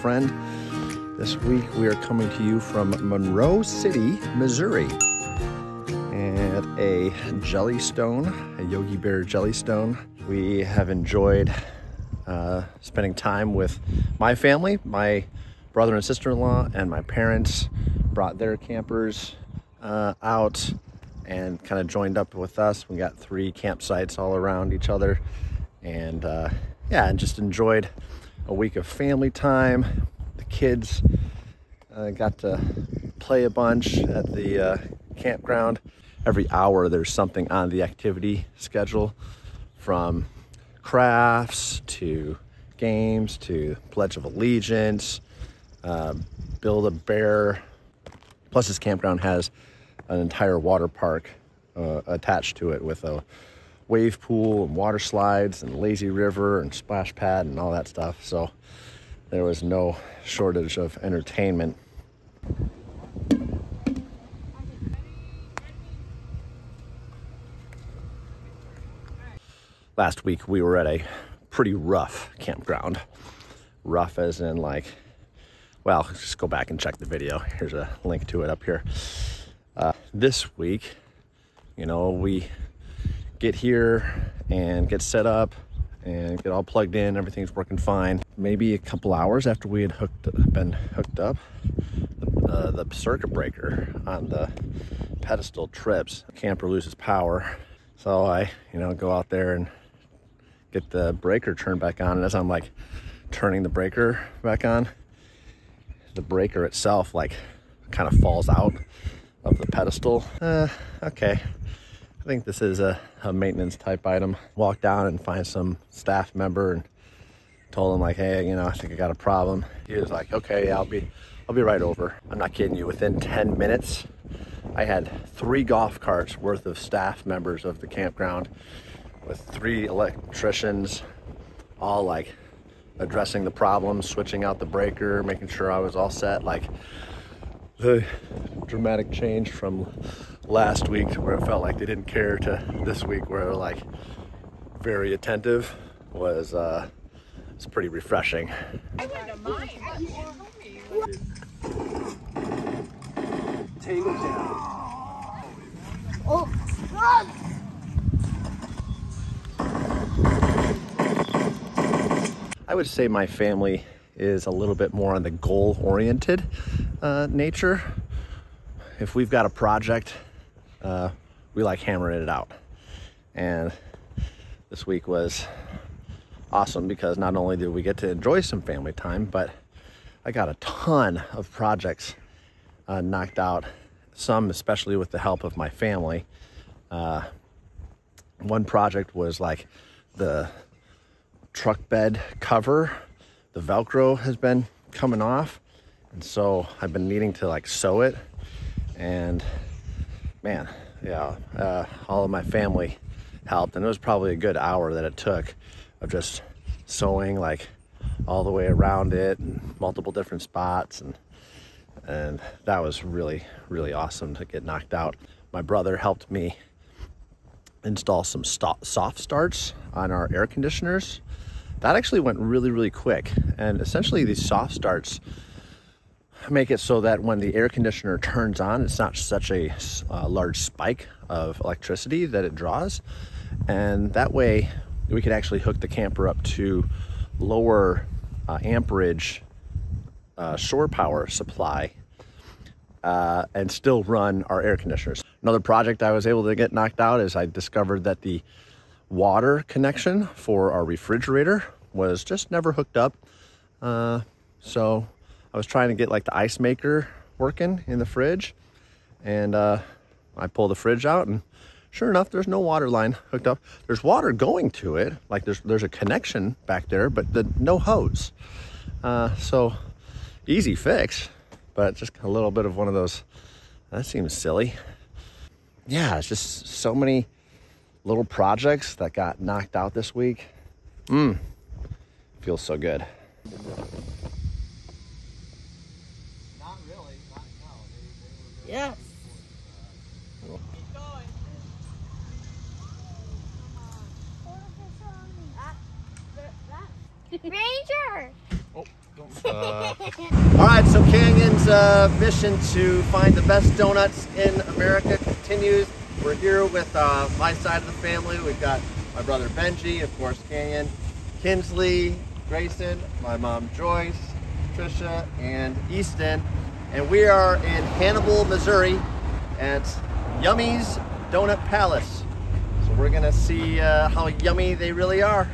friend. This week we are coming to you from Monroe City, Missouri, and a Jellystone, a Yogi Bear Jellystone. We have enjoyed spending time with my family. My brother and sister-in-law and my parents brought their campers out and kind of joined up with us. We got 3 campsites all around each other, and yeah, and just enjoyed a week of family time. The kids got to play a bunch at the campground. Every hour there's something on the activity schedule, from crafts to games to Pledge of Allegiance, Build a Bear. Plus this campground has an entire water park attached to it with a wave pool and water slides and lazy river and splash pad and all that stuff. So there was no shortage of entertainment. Last week we were at a pretty rough campground. Rough as in like, well, just go back and check the video. Here's a link to it up here. This week, you know, we get here and get set up and get all plugged in. Everything's working fine. Maybe a couple hours after we had been hooked up, the circuit breaker on the pedestal trips. The camper loses power. So I, go out there and get the breaker turned back on. And as I'm like turning the breaker back on, the breaker itself like kind of falls out of the pedestal. Okay. I think this is a maintenance type item. Walk down and find some staff member and told him like, hey, I think I got a problem. He was like, okay, yeah, I'll be right over. I'm not kidding you. Within 10 minutes, I had 3 golf carts worth of staff members of the campground with 3 electricians, all like addressing the problem, switching out the breaker, making sure I was all set. Like the dramatic change from last week where it felt like they didn't care to this week where they're like very attentive was it's pretty refreshing. I wouldn't mind. Tangle down. Oh, run! I would say my family is a little bit more on the goal-oriented nature. If we've got a project, we like hammering it out. And this week was awesome because not only did we get to enjoy some family time, but I got a ton of projects knocked out, some especially with the help of my family. One project was like the truck bed cover. The Velcro has been coming off, and so I've been needing to like sew it. And man, yeah, all of my family helped, and it was probably a good hour that it took of just sewing like all the way around it and multiple different spots, and that was really, really awesome to get knocked out. My brother helped me install some soft starts on our air conditioners. That actually went really, really quick, and essentially these soft starts make it so that when the air conditioner turns on, it's not such a large spike of electricity that it draws, and that way we could actually hook the camper up to lower amperage shore power supply and still run our air conditioners. Another project I was able to get knocked out is I discovered that the water connection for our refrigerator was just never hooked up. So I was trying to get like the ice maker working in the fridge, and I pulled the fridge out, and sure enough, there's no water line hooked up. There's water going to it, like there's a connection back there, but no hose. So easy fix, but just a little bit of one of those, that seems silly. Yeah, it's just so many little projects that got knocked out this week. Feels so good. Not really, not now. They were Yeah. Keep going. Ranger! All right, so Canyon's mission to find the best donuts in America continues. We're here with my side of the family. We've got my brother Benji, of course, Canyon, Kinsley, Grayson, my mom Joyce, Trisha, and Easton. And we are in Hannibal, Missouri at Yummy's Donut Palace. So we're gonna see how yummy they really are.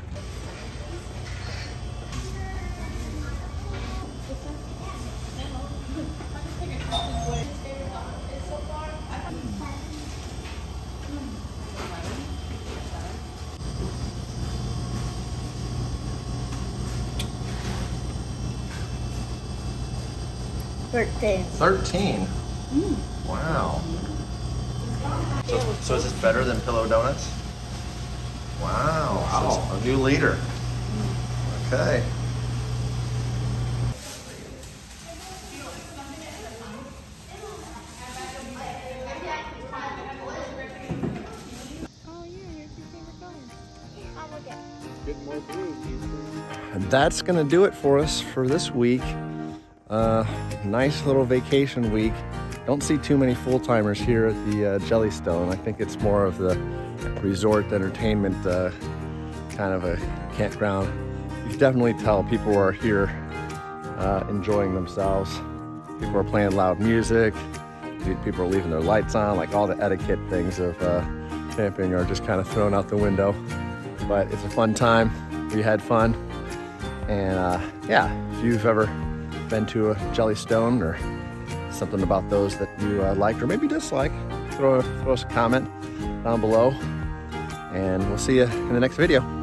Birthday. 13. Wow. So is this better than Pillow Donuts? Wow. So it's a new leader. Okay. And that's gonna do it for us for this week. Nice little vacation week. Don't see too many full-timers here at the Jellystone. I think it's more of the resort entertainment kind of a campground. You can definitely tell people are here enjoying themselves. People are playing loud music. People are leaving their lights on. Like all the etiquette things of camping are just kind of thrown out the window. But it's a fun time. We had fun. And yeah, if you've ever been to a Jellystone or something about those that you liked or maybe dislike, throw us a comment down below, and we'll see you in the next video.